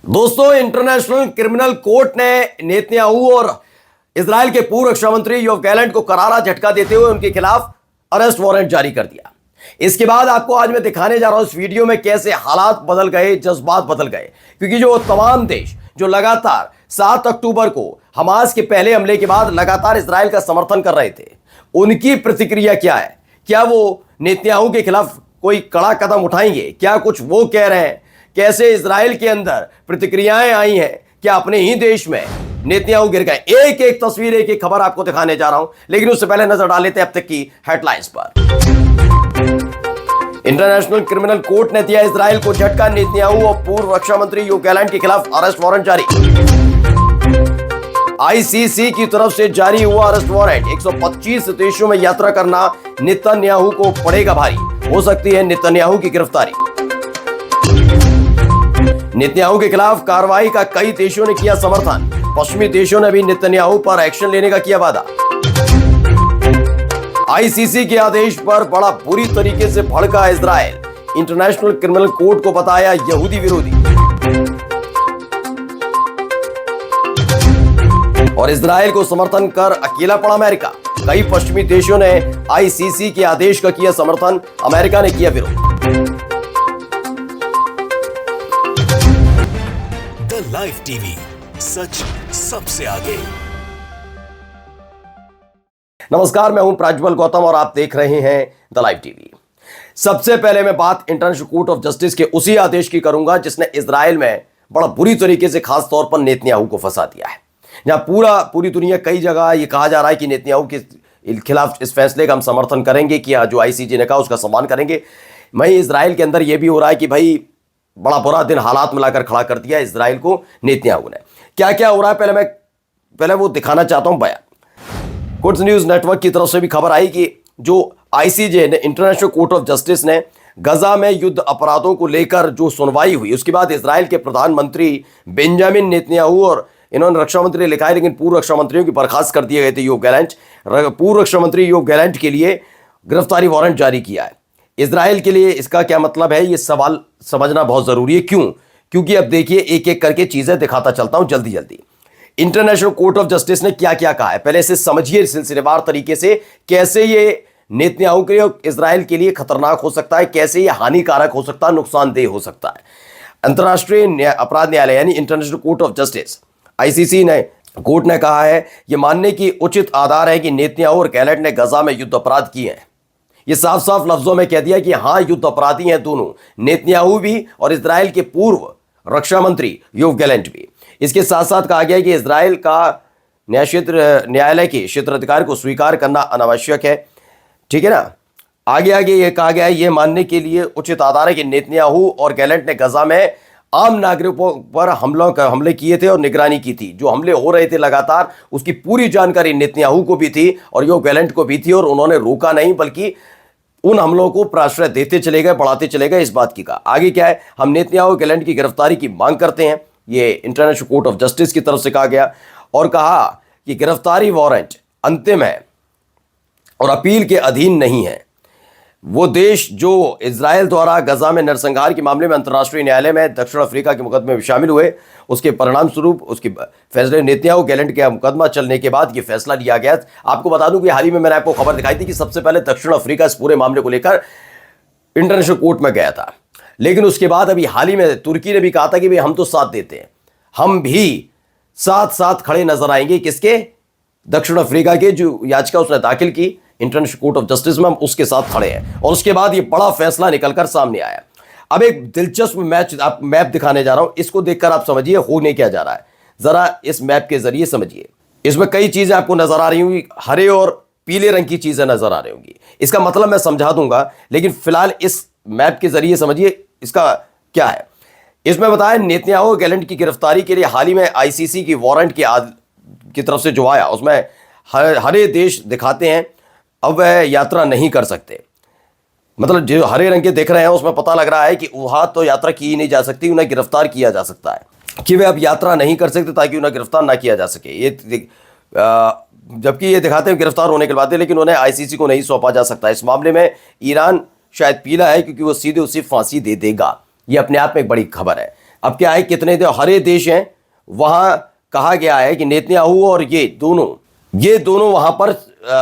दोस्तों, international criminal court ने Netanyahu और इजराइल के पूर्व रक्षा मंत्री योव गैलेंट को करारा झटका देते हुए उनके खिलाफ अरेस्ट वारंट जारी कर दिया। इसके बाद आपको आज मैं दिखाने जा रहा हूं इस वीडियो में कैसे हालात बदल गए, जज्बात बदल गए, क्योंकि जो तमाम देश जो लगातार 7 अक्टूबर को हमास के पहले हमले के बाद लगातार इजराइल का समर्थन कर रहे थे, उनकी प्रतिक्रिया क्या है? क्या वो नेतन्याहू के खिलाफ कोई कड़ा कदम उठाएंगे? क्या कुछ वो कह रहे हैं? कैसे इजराइल के अंदर प्रतिक्रियाएं आई हैं? क्या अपने ही देश में नेतन्याहू गिर गए? एक एक तस्वीर, एक एक खबर आपको दिखाने जा रहा हूं, लेकिन उससे पहले नजर डाल लेते हैं अब तक की हेडलाइंस पर। इंटरनेशनल क्रिमिनल कोर्ट ने दिया इजराइल को झटका, नेतन्याहू और पूर्व रक्षा मंत्री योव गैलेंट के खिलाफ अरेस्ट वारंट जारी। आईसीसी की तरफ से जारी हुआ अरेस्ट वारंट। 125 देशों में यात्रा करना नेतन्याहू को पड़ेगा भारी, हो सकती है नेतन्याहू की गिरफ्तारी। नेतन्याहू के खिलाफ कार्रवाई का कई देशों ने किया समर्थन, पश्चिमी देशों ने भी नेतन्याहू पर एक्शन लेने का किया वादा। आईसीसी के आदेश पर बड़ा बुरी तरीके से भड़का इजराइल, इंटरनेशनल क्रिमिनल कोर्ट को बताया यहूदी विरोधी। और इजराइल को समर्थन कर अकेला पड़ा अमेरिका, कई पश्चिमी देशों ने आईसीसी के आदेश का किया समर्थन, अमेरिका ने किया विरोध। लाइव टीवी, सच सबसे आगे। नमस्कार, मैं हूं प्राज्वल गौतम और आप देख रहे हैं द लाइव टीवी। सबसे पहले मैं बात इंटरनेशनल कोर्ट ऑफ जस्टिस के उसी आदेश की करूंगा जिसने इजराइल में बड़ा बुरी तरीके से खास तौर पर नेतन्याहू को फंसा दिया है। जहां पूरी दुनिया कई जगह यह कहा जा रहा है कि नेतन्याहू के खिलाफ इस फैसले का हम समर्थन करेंगे कि जो आईसीजे ने कहा उसका सम्मान करेंगे। वहीं इजराइल के अंदर यह भी हो रहा है कि भाई बड़ा बुरा दिन हालात मिलाकर खड़ा कर दिया इजराइल को नेतन्याहू ने। क्या क्या हो रहा है पहले वो दिखाना चाहता हूं बयान। कुड्स न्यूज नेटवर्क की तरफ से भी खबर आई कि जो आईसीजे ने, इंटरनेशनल कोर्ट ऑफ जस्टिस ने गजा में युद्ध अपराधों को लेकर जो सुनवाई हुई, उसके बाद इजराइल के प्रधानमंत्री बेंजामिन नेतन्याहू और इन्होंने रक्षा मंत्री लिखा है, लेकिन पूर्व रक्षा मंत्रियों की बर्खास्त कर दिए गए थे। योव गैलेंट, पूर्व रक्षा मंत्री योव गैलेंट के लिए गिरफ्तारी वारंट जारी किया है। इजराइल के लिए इसका क्या मतलब है, यह सवाल समझना बहुत जरूरी है। क्यों? क्योंकि अब देखिए एक एक करके चीजें दिखाता चलता हूं जल्दी जल्दी। इंटरनेशनल कोर्ट ऑफ जस्टिस ने क्या क्या कहा है, पहले से समझिए सिलसिलेवार तरीके से, कैसे ये नेतन्याहू के लिए, इजराइल के लिए खतरनाक हो सकता है, कैसे यह हानिकारक हो सकता है, नुकसानदेह हो सकता है। अंतर्राष्ट्रीय अपराध न्यायालय यानी international court of justice ICC ने, कोर्ट ने कहा है यह मानने की उचित आधार है कि नेतन्याहू और गैलेंट ने गजा में युद्ध अपराध किए हैं। ये साफ साफ लफ्जों में कह दिया कि हां, युद्ध अपराधी हैं दोनों, नेतन्याहू भी और इजराइल के पूर्व रक्षा मंत्री योव गैलेंट भी। इसके साथ साथ कहा गया कि इजराइल का न्यायालय के क्षेत्राधिकार को स्वीकार करना अनावश्यक है। ठीक है ना। आगे आगे ये कहा गया है, यह मानने के लिए उचित आधार है कि नेतन्याहू और गैलेंट ने गजा में आम नागरिकों पर हमले किए थे और निगरानी की थी। जो हमले हो रहे थे लगातार, उसकी पूरी जानकारी नेतन्याहू को भी थी और योव गैलेंट को भी थी, और उन्होंने रोका नहीं बल्कि उन हमलों को प्राश्रय देते चले गए, बढ़ाते चले गए। इस बात की कहा। आगे क्या है, हम नेतन्याहू गैलेंट की गिरफ्तारी की मांग करते हैं, ये इंटरनेशनल कोर्ट ऑफ जस्टिस की तरफ से कहा गया, और कहा कि गिरफ्तारी वारंट अंतिम है और अपील के अधीन नहीं है। वो देश जो इजराइल द्वारा गजा में नरसंहार के मामले में अंतर्राष्ट्रीय न्यायालय में दक्षिण अफ्रीका के मुकदमे में शामिल हुए, उसके परिणाम स्वरूप उसके फैसले, नेतन्याहू गैलेंट का मुकदमा चलने के बाद ये फैसला लिया गया। आपको बता दूं कि हाल ही में मैंने आपको खबर दिखाई थी कि सबसे पहले दक्षिण अफ्रीका इस पूरे मामले को लेकर इंटरनेशनल कोर्ट में गया था, लेकिन उसके बाद अभी हाल ही में तुर्की ने भी कहा था कि भाई हम तो साथ देते हैं, हम भी साथ साथ खड़े नजर आएंगे। किसके? दक्षिण अफ्रीका के जो याचिका उसने दाखिल की इंटरनेशनल कोर्ट ऑफ जस्टिस में, हम उसके साथ खड़े हैं। और उसके बाद ये बड़ा फैसला निकलकर सामने आया। अब एक दिलचस्प मैप दिखाने जा रहा हूं, इसको देखकर आप समझिए होने क्या जा रहा है। जरा इस मैप के जरिए समझिए। इसमें कई चीजें आपको नजर आ रही होंगी, हरे और पीले रंग की चीजें नजर आ रही होंगी। इसका मतलब मैं समझा दूंगा, लेकिन फिलहाल इस मैप के जरिए समझिए इसका क्या है। इसमें बताया नेतन्याहू गैलेंट की गिरफ्तारी के लिए हाल ही में आईसीसी की वारंट की तरफ से जो आया, उसमें हरे देश दिखाते हैं, अब वह यात्रा नहीं कर सकते। मतलब जो हरे रंग के दिख रहे हैं उसमें पता लग रहा है कि वहां तो यात्रा की नहीं जा सकती, उन्हें गिरफ्तार किया जा सकता है, कि वे अब यात्रा नहीं कर सकते ताकि उन्हें गिरफ्तार ना किया जा सके। ये जबकि ये दिखाते हैं गिरफ्तार होने के बाद, लेकिन उन्हें आईसीसी को नहीं सौंपा जा सकता। इस मामले में ईरान शायद पीला है क्योंकि वो सीधे उसे फांसी दे देगा। ये अपने आप में एक बड़ी खबर है। अब क्या है, कितने हरे देश हैं, वहां कहा गया है कि नेतन्याहू और ये दोनों वहां पर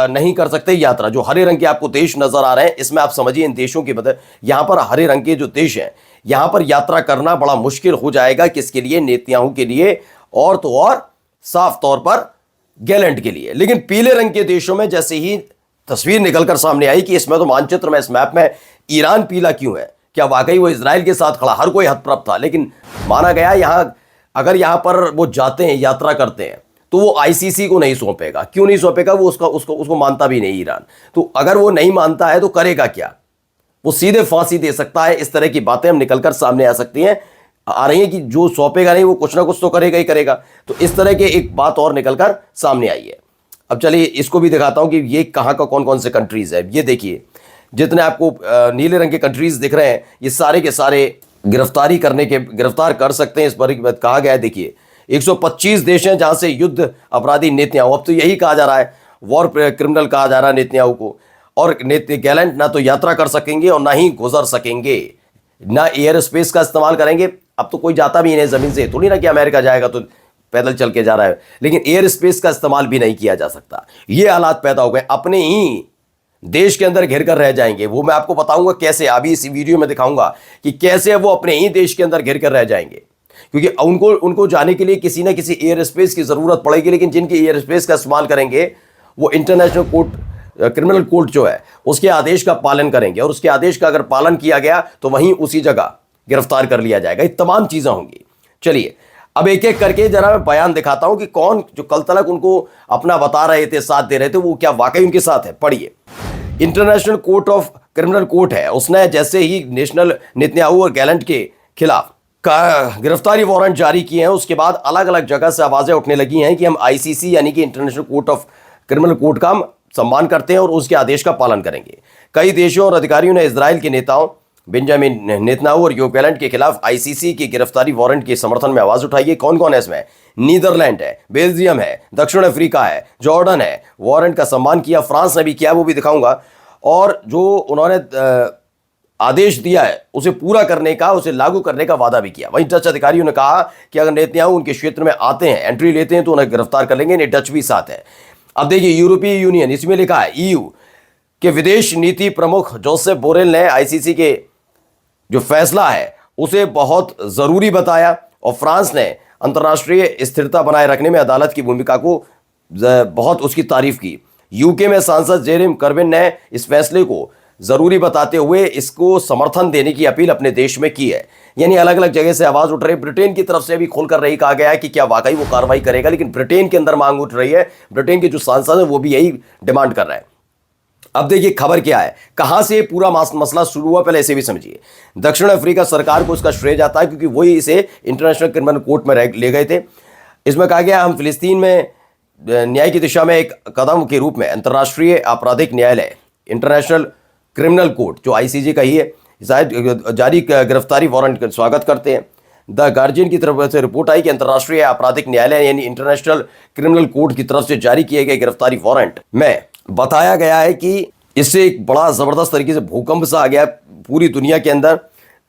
नहीं कर सकते यात्रा। जो हरे रंग के आपको देश नजर आ रहे हैं, इसमें आप समझिए इन देशों की मदद, यहां पर हरे रंग के जो देश हैं, यहां पर यात्रा करना बड़ा मुश्किल हो जाएगा। किसके लिए? नेतन्याहू के लिए, और तो और साफ तौर पर गैलेंट के लिए। लेकिन पीले रंग के देशों में जैसे ही तस्वीर निकलकर सामने आई कि इसमें तो मानचित्र में, इस मैप में ईरान पीला क्यों है, क्या वाकई वो इजराइल के साथ खड़ा? हर कोई हतप्रभ था, लेकिन माना गया यहां अगर यहां पर वो जाते हैं, यात्रा करते हैं, तो वो आईसीसी को नहीं सौंपेगा। क्यों नहीं सौंपेगा? वो उसको मानता भी नहीं ईरान। तो अगर वो नहीं मानता है तो करेगा क्या? वो सीधे फांसी दे सकता है। इस तरह की बातें हम निकलकर सामने आ सकती हैं, आ रही हैं कि जो सौंपेगा नहीं वो कुछ ना कुछ तो करेगा ही करेगा। तो इस तरह के एक बात और निकलकर सामने आई है। अब चलिए इसको भी दिखाता हूं कि ये कहां का कौन कौन से कंट्रीज है। ये देखिए, जितने आपको नीले रंग के कंट्रीज दिख रहे हैं, ये सारे के सारे गिरफ्तार कर सकते हैं। इस पर कहा गया है, देखिए 125 देश हैं जहां से युद्ध अपराधी नेतन्याहू, अब तो यही कहा जा रहा है, वॉर क्रिमिनल कहा जा रहा है नेतन्याहू को। और गैलेंट ना तो यात्रा कर सकेंगे और ना ही गुजर सकेंगे, ना एयर स्पेस का इस्तेमाल करेंगे। अब तो कोई जाता भी नहीं जमीन से, थोड़ी ना कि अमेरिका जाएगा तो पैदल चल के जा रहा है, लेकिन एयर स्पेस का इस्तेमाल भी नहीं किया जा सकता। ये हालात पैदा हो गए, अपने ही देश के अंदर घिर कर रह जाएंगे। वो मैं आपको बताऊंगा कैसे, अभी इस वीडियो में दिखाऊंगा कि कैसे वो अपने ही देश के अंदर घिर कर रह जाएंगे, क्योंकि उनको जाने के लिए किसी ना किसी एयर स्पेस की जरूरत पड़ेगी। लेकिन जिनके एयर स्पेस का इस्तेमाल करेंगे वो इंटरनेशनल कोर्ट, क्रिमिनल कोर्ट जो है उसके आदेश का पालन करेंगे, और उसके आदेश का अगर पालन किया गया तो वहीं उसी जगह गिरफ्तार कर लिया जाएगा। ये तमाम चीजें होंगी। चलिए अब एक एक करके जरा मैं बयान दिखाता हूं कि कौन जो कल तक उनको अपना बता रहे थे, साथ दे रहे थे, वो क्या वाकई उनके साथ है। पढ़िए, international court of criminal court है, उसने जैसे ही नेतन्याहू और गैलेंट के खिलाफ का गिरफ्तारी वारंट जारी किए हैं, उसके बाद अलग अलग जगह से आवाजें उठने लगी हैं कि हम आईसीसी यानी कि international court of criminal court का हम सम्मान करते हैं और उसके आदेश का पालन करेंगे। कई देशों और अधिकारियों ने इजराइल के नेताओं बेंजामिन नेतन्याहू और योव गैलेंट के खिलाफ आईसीसी की गिरफ्तारी वारंट के समर्थन में आवाज उठाई है। कौन कौन है इसमें? नीदरलैंड है, बेल्जियम है, दक्षिण अफ्रीका है, जॉर्डन है। वारंट का सम्मान किया, फ्रांस ने भी किया, वो भी दिखाऊंगा। और जो उन्होंने आदेश दिया है उसे पूरा करने का, उसे लागू करने का वादा भी किया। वहीं डच अधिकारियों ने कहा कि अगर नेतन्याहू उनके क्षेत्र में आते हैं, एंट्री लेते हैं, तो उन्हें गिरफ्तार कर लेंगे। डच भी साथ है। अब देखिए, यूरोपीय यूनियन, इसमें लिखा है ईयू के विदेश नीति प्रमुख जोसेफ बोरेल ने आईसीसी के जो फैसला है उसे बहुत जरूरी बताया, और फ्रांस ने अंतर्राष्ट्रीय स्थिरता बनाए रखने में अदालत की भूमिका को बहुत उसकी तारीफ की। यूके में सांसद जेरेमी कर्बिन ने इस फैसले को जरूरी बताते हुए इसको समर्थन देने की अपील अपने देश में की है। यानी अलग अलग जगह से आवाज उठ रही है। ब्रिटेन की तरफ से भी खोलकर रही कहा गया है कि क्या वाकई वो कार्रवाई करेगा, लेकिन ब्रिटेन के अंदर मांग उठ रही है। ब्रिटेन के जो सांसद है वो भी यही डिमांड कर रहे हैं। अब देखिए खबर क्या है, कहां से पूरा मसला शुरू हुआ, पहले इसे भी समझिए। दक्षिण अफ्रीका सरकार को इसका श्रेय जाता है, क्योंकि वही इसे इंटरनेशनल क्रिमिनल कोर्ट में ले गए थे। इसमें कहा गया हम फिलिस्तीन में न्याय की दिशा में एक कदम के रूप में अंतर्राष्ट्रीय आपराधिक न्यायालय इंटरनेशनल क्रिमिनल कोर्ट जो आईसीजे का ही है शायद जारी गिरफ्तारी वारंट का स्वागत करते हैं। द गार्जियन की तरफ से रिपोर्ट आई कि अंतर्राष्ट्रीय आपराधिक न्यायालय यानी इंटरनेशनल क्रिमिनल कोर्ट की तरफ से जारी किए गए गिरफ्तारी वारंट में बताया गया है कि इससे एक बड़ा जबरदस्त तरीके से भूकंप सा आ गया पूरी दुनिया के अंदर।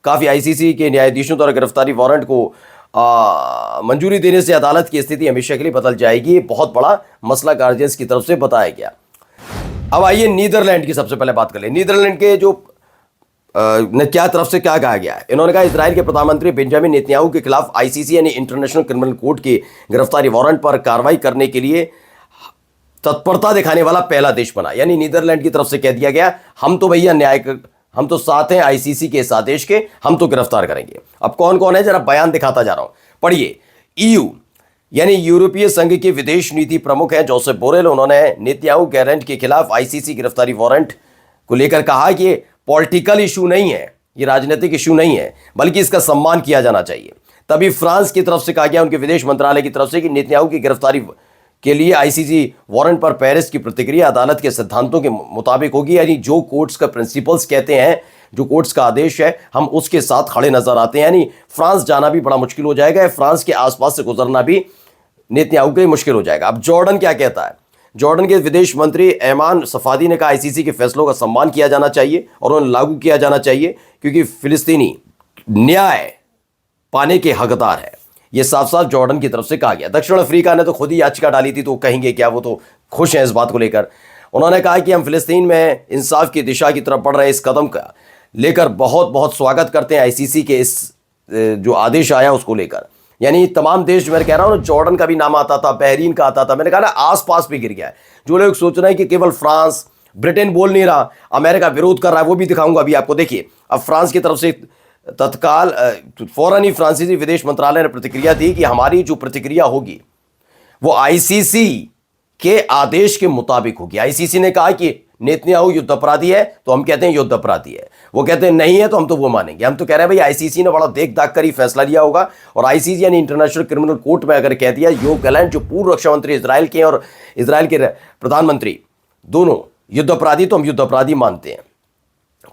काफी आईसीसी के न्यायाधीशों द्वारा गिरफ्तारी वारंट को मंजूरी देने से अदालत की स्थिति हमेशा के लिए बदल जाएगी। ये बहुत बड़ा मसला गार्जियंस की तरफ से बताया गया। अब आइए नीदरलैंड की सबसे पहले बात कर लें। नीदरलैंड के जो क्या तरफ से क्या कहा गया है, इन्होंने कहा इजराइल के प्रधानमंत्री बेंजामिन नेतन्याहू के खिलाफ आईसीसी यानी इंटरनेशनल क्रिमिनल कोर्ट की गिरफ्तारी वारंट पर कार्रवाई करने के लिए तत्परता दिखाने वाला पहला देश बना। यानी नीदरलैंड की तरफ से कह दिया गया हम तो भैया हम तो साथ हैं आईसीसी के इस आदेश के, हम तो गिरफ्तार करेंगे। अब कौन कौन है जरा बयान दिखाता जा रहा हूं, पढ़िए। ईयू यानी यूरोपीय संघ के विदेश नीति प्रमुख हैं जोसेफ बोरेल, उन्होंने नेतन्याहू गैलेंट के खिलाफ आईसीसी गिरफ्तारी वारंट को लेकर कहा कि ये पॉलिटिकल इशू नहीं है, ये राजनीतिक इशू नहीं है, बल्कि इसका सम्मान किया जाना चाहिए। तभी फ्रांस की तरफ से कहा गया, उनके विदेश मंत्रालय की तरफ से, कि नेतन्याहू की गिरफ्तारी के लिए आईसीसी वारंट पर पेरिस की प्रतिक्रिया अदालत के सिद्धांतों के मुताबिक होगी। यानी जो कोर्ट्स का प्रिंसिपल्स कहते हैं, जो कोर्ट्स का आदेश है, हम उसके साथ खड़े नजर आते हैं। यानी फ्रांस जाना भी बड़ा मुश्किल हो जाएगा, फ्रांस के आसपास से गुजरना भी नेतन्याहू के लिए मुश्किल हो जाएगा। अब जॉर्डन क्या कहता है, जॉर्डन के विदेश मंत्री ऐमान सफादी ने कहा आईसीसी के फैसलों का सम्मान किया जाना चाहिए और उन्हें लागू किया जाना चाहिए, क्योंकि फिलिस्तीनी न्याय पाने के हकदार है। ये साफ साफ जॉर्डन की तरफ से कहा गया। दक्षिण अफ्रीका ने तो खुद ही याचिका डाली थी, तो कहेंगे क्या, वो तो खुश हैं इस बात को लेकर। उन्होंने कहा कि हम फिलिस्तीन में इंसाफ की दिशा की तरफ बढ़ रहे इस कदम का लेकर बहुत बहुत स्वागत करते हैं आईसीसी के इस जो आदेश आया उसको लेकर। यानी तमाम देश, मैं कह रहा हूँ, जॉर्डन का भी नाम आता था, बहरीन का आता था, मैंने कहा ना आस पास भी गिर गया है। जो लोग सोच रहे हैं कि केवल फ्रांस, ब्रिटेन बोल नहीं रहा, अमेरिका विरोध कर रहा है, वो भी दिखाऊंगा अभी आपको। देखिए, अब फ्रांस की तरफ से तत्काल फौरन ही फ्रांसीसी विदेश मंत्रालय ने प्रतिक्रिया दी कि हमारी जो प्रतिक्रिया होगी वो आईसीसी के आदेश के मुताबिक होगी। आईसीसी ने कहा कि नेतन्याहू युद्ध अपराधी है, तो हम कहते हैं युद्ध अपराधी है। वो कहते हैं नहीं है, तो हम तो वो मानेंगे। हम तो कह रहे हैं भाई आईसीसी ने बड़ा देख दाख कर ही फैसला लिया होगा। और आईसीसी यानी इंटरनेशनल क्रिमिनल कोर्ट में अगर कह दिया, योव गैलेंट जो पूर्व रक्षा मंत्री इजराइल के और इजराइल के प्रधानमंत्री दोनों युद्ध अपराधी, तो हम युद्ध अपराधी मानते हैं।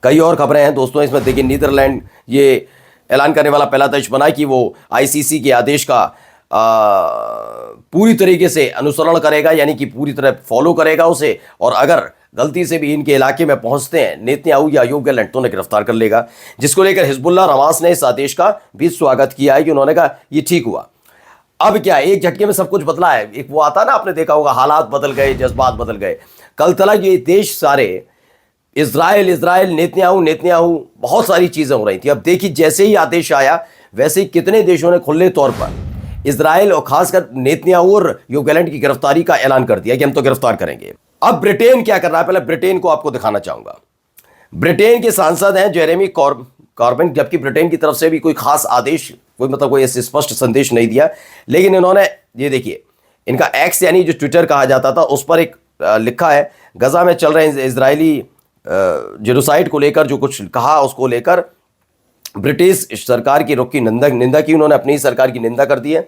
कई और खबरें हैं दोस्तों इसमें। देखिए, नीदरलैंड ये ऐलान करने वाला पहला देश बना कि वो आईसीसी के आदेश का पूरी तरीके से अनुसरण करेगा, यानी कि पूरी तरह फॉलो करेगा उसे। और अगर गलती से भी इनके इलाके में पहुंचते हैं नेतन्याहू या योव गैलेंट, तो उन्हें गिरफ्तार कर लेगा। जिसको लेकर हिजबुल्लाह और हमास ने इस आदेश का भी स्वागत किया है कि उन्होंने कहा ये ठीक हुआ। अब क्या, एक झटके में सब कुछ बदला है। एक वो आता ना, आपने देखा होगा, हालात बदल गए, जज्बात बदल गए। कल तक ये देश सारे इजराइल इजराइल, नेतन्याहू, बहुत सारी चीजें हो रही थी। अब देखिए, जैसे ही आदेश आया वैसे ही कितने देशों ने खुले तौर पर इजराइल और खासकर नेतन्याहू और योव गैलेंट की गिरफ्तारी का ऐलान कर दिया कि हम तो गिरफ्तार करेंगे। अब ब्रिटेन क्या कर रहा है, पहले ब्रिटेन को आपको दिखाना चाहूंगा। ब्रिटेन के सांसद हैं जेरेमी कॉर्बिन, जबकि ब्रिटेन की तरफ से भी कोई खास आदेश, कोई स्पष्ट संदेश नहीं दिया। लेकिन इन्होंने, ये देखिए, इनका एक्स यानी जो ट्विटर कहा जाता था, उस पर एक लिखा है, गजा में चल रहे इजरायली जेनोसाइड को लेकर जो कुछ कहा, उसको लेकर ब्रिटिश सरकार की रुख की निंदा की। उन्होंने अपनी सरकार की निंदा कर दी है।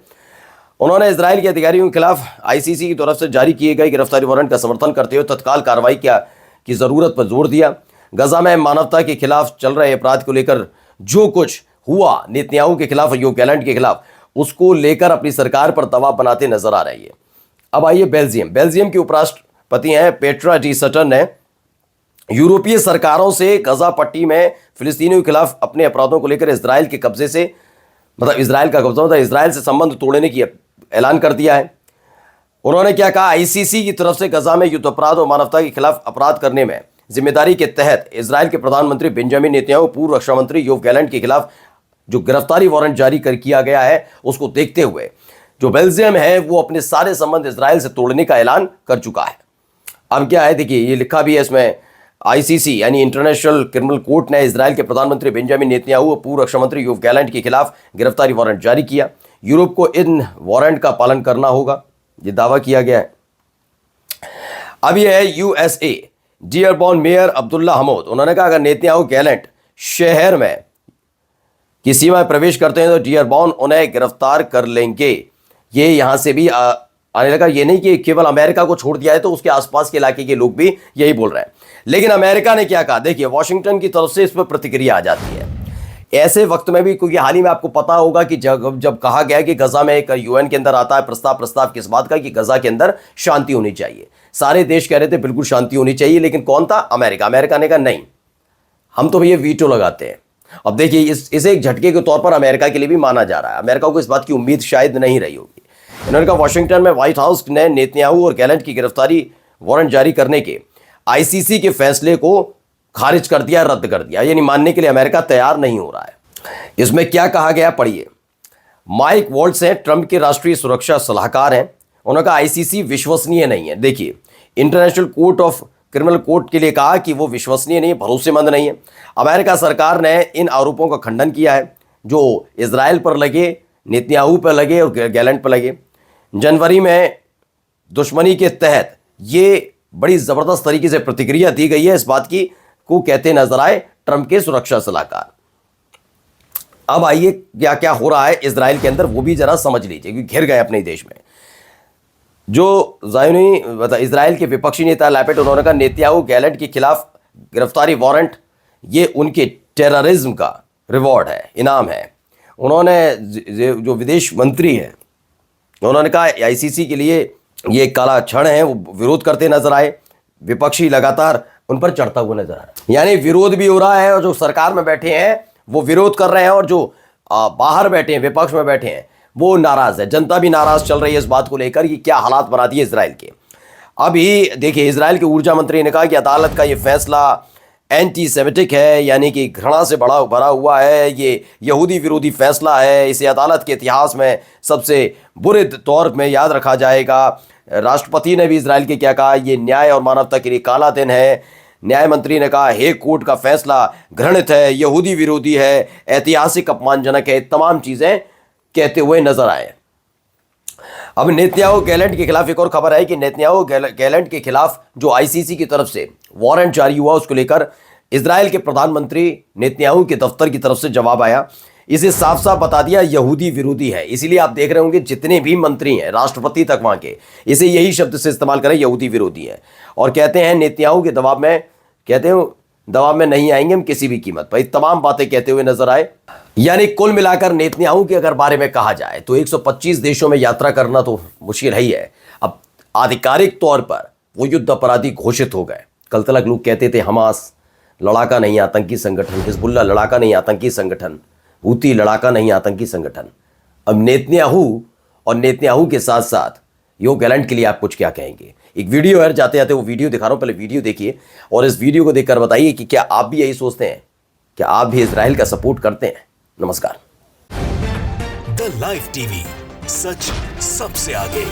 उन्होंने इजराइल के अधिकारियों के खिलाफ आईसीसी की तरफ से जारी किए गए गिरफ्तारी वारंट का समर्थन करते हुए तत्काल कार्रवाई की जरूरत पर जोर दिया। गजा में मानवता के खिलाफ चल रहे अपराध को लेकर जो कुछ हुआ नेतन्याहू के खिलाफ, योव गैलेंट के खिलाफ, उसको लेकर अपनी सरकार पर दबाव बनाते नजर आ रही है। अब आइए बेल्जियम के उपराष्ट्रपति हैं पेट्रा डी सटन ने यूरोपीय सरकारों से गजा पट्टी में फिलिस्तीनियों के खिलाफ अपने अपराधों को लेकर इजराइल के कब्जे से, इजराइल का कब्जा, इजराइल से संबंध तोड़ने की ऐलान कर दिया है। उन्होंने क्या कहा, आईसीसी की तरफ से गजा में युद्ध अपराध और मानवता के खिलाफ अपराध करने में जिम्मेदारी के तहत इजराइल के प्रधानमंत्री बेंजामिन नेतन्याहू, पूर्व रक्षा मंत्री योव गैलेंट के खिलाफ जो गिरफ्तारी वारंट जारी किया गया है, उसको देखते हुए जो बेल्जियम है वो अपने सारे संबंध इजराइल से तोड़ने का ऐलान कर चुका है। अब क्या है, देखिए, ये लिखा भी है इसमें, आईसीसी यानी इंटरनेशनल क्रिमिनल कोर्ट ने इजराइल के प्रधानमंत्री बेंजामिन नेतन्याहू और पूर्व रक्षा मंत्री योव गैलेंट के खिलाफ गिरफ्तारी वारंट जारी किया। यूरोप को इन वारंट का पालन करना होगा, ये दावा किया गया है। अब यह है USA, Dearborn mayor Abdullah Hamood. उन्होंने कहा अगर नेतन्याहू गैलेंट शहर में की सीमा में प्रवेश करते हैं तो डियरबॉर्न उन्हें गिरफ्तार कर लेंगे। ये यहां से भी आने लगा। ये नहीं कि केवल अमेरिका को छोड़ दिया है, तो उसके आसपास के इलाके के लोग भी यही बोल रहे हैं। लेकिन अमेरिका ने क्या कहा, देखिए, वॉशिंगटन की तरफ से इस पर प्रतिक्रिया आ जाती है ऐसे वक्त में भी, क्योंकि हाल ही में आपको पता होगा कि जब कहा गया कि गजा में एक यूएन के अंदर आता है प्रस्ताव किस बात का, कि गजा के अंदर शांति होनी चाहिए। सारे देश कह रहे थे बिल्कुल शांति होनी चाहिए, लेकिन कौन था, अमेरिका ने कहा नहीं, हम तो भैया वीटो लगाते हैं। अब देखिए, इसे एक झटके के तौर पर अमेरिका के लिए भी माना जा रहा है। अमेरिका को इस बात की उम्मीद शायद नहीं रही होगी। इन्होंने कहा वॉशिंगटन में व्हाइट हाउस ने नेतन्याहू और गैलेंट की गिरफ्तारी वारंट जारी करने के आईसीसी के फैसले को खारिज कर दिया, रद्द कर दिया, यानी मानने के लिए अमेरिका तैयार नहीं हो रहा है। इसमें क्या कहा गया, पढ़िए। माइक वॉल्ट्स हैं, ट्रंप के राष्ट्रीय सुरक्षा सलाहकार हैं। उन्होंने कहा आईसीसी विश्वसनीय नहीं है। देखिए, international court of criminal court के लिए कहा कि वो विश्वसनीय नहीं है, भरोसेमंद नहीं है। अमेरिका सरकार ने इन आरोपों का खंडन किया है जो इजराइल पर लगे, नेतन्याहू पर लगे और गैलेंट पर लगे। जनवरी में दुश्मनी के तहत ये बड़ी जबरदस्त तरीके से प्रतिक्रिया दी गई है इस बात की, को कहते नजर आए ट्रंप के सुरक्षा सलाहकार। अब आइए क्या क्या हो रहा है इजराइल के अंदर, वो भी जरा समझ लीजिए, क्योंकि घिर गए अपने देश में। जो ज़ायोनी इजराइल के विपक्षी नेता लैपेट, उन्होंने कहा नेतन्याहू गैलेंट के खिलाफ गिरफ्तारी वारंट ये उनके टेररिज्म का रिवॉर्ड है, इनाम है। उन्होंने जो विदेश मंत्री हैं, उन्होंने कहा आईसीसी के लिए ये काला क्षण है, वो विरोध करते नजर आए। विपक्षी लगातार उन पर चढ़ता हुआ नजर आ रहा है, यानी विरोध भी हो रहा है और जो सरकार में बैठे हैं वो विरोध कर रहे हैं, और जो बाहर बैठे हैं, विपक्ष में बैठे हैं, वो नाराज है, जनता भी नाराज चल रही है इस बात को लेकर कि क्या हालात बना दिए इजराइल के। अभी देखिए, इजराइल के ऊर्जा मंत्री ने कहा कि अदालत का ये फैसला एंटी सेमिटिक है, यानी कि घृणा से भरा हुआ है, ये यहूदी विरोधी फैसला है, इसे अदालत के इतिहास में सबसे बुरे तौर में याद रखा जाएगा। राष्ट्रपति ने भी इजराइल के क्या कहा, ये न्याय और मानवता के लिए काला दिन है। न्याय मंत्री ने कहा हेग कोर्ट का फैसला घृणित है, यहूदी विरोधी है, ऐतिहासिक अपमानजनक है, तमाम चीजें कहते हुए नजर आए। अब नेतन्याहू गैलेंट के खिलाफ एक और खबर है कि नेतन्याहू गैलेंट के खिलाफ जो आईसीसी की तरफ से वारंट जारी हुआ, उसको लेकर इजराइल के प्रधानमंत्री नेतन्याहू के दफ्तर की तरफ से जवाब आया। इसे साफ साफ बता दिया यहूदी विरोधी है। इसीलिए आप देख रहे होंगे जितने भी मंत्री हैं, राष्ट्रपति तक वहां के, इसे यही शब्द से इस्तेमाल करें, यहूदी विरोधी है। और कहते हैं नेतन्याहू के दबाव में नहीं आएंगे हम किसी भी कीमत पर, तमाम बातें कहते हुए नजर आए। यानी कुल मिलाकर नेतन्याहू के अगर बारे में कहा जाए तो 125 देशों में यात्रा करना तो मुश्किल ही है। अब आधिकारिक तौर पर वो युद्ध अपराधी घोषित हो गए। कल तक लोग कहते थे हमास लड़ाका नहीं आतंकी संगठन, हिजबुल्लाह लड़ाका नहीं आतंकी संगठन, हूती लड़ाका नहीं आतंकी संगठन। अब नेतन्याहू और नेतन्याहू के साथ साथ योव गैलेंट के लिए आप कुछ क्या कहेंगे? एक वीडियो है, जाते जाते वो वीडियो दिखा रहा हूं, पहले वीडियो देखिए और इस वीडियो को देखकर बताइए कि क्या आप भी यही सोचते हैं, क्या आप भी इजराइल का सपोर्ट करते हैं? नमस्कार। द लाइव टीवी, सच सबसे आगे।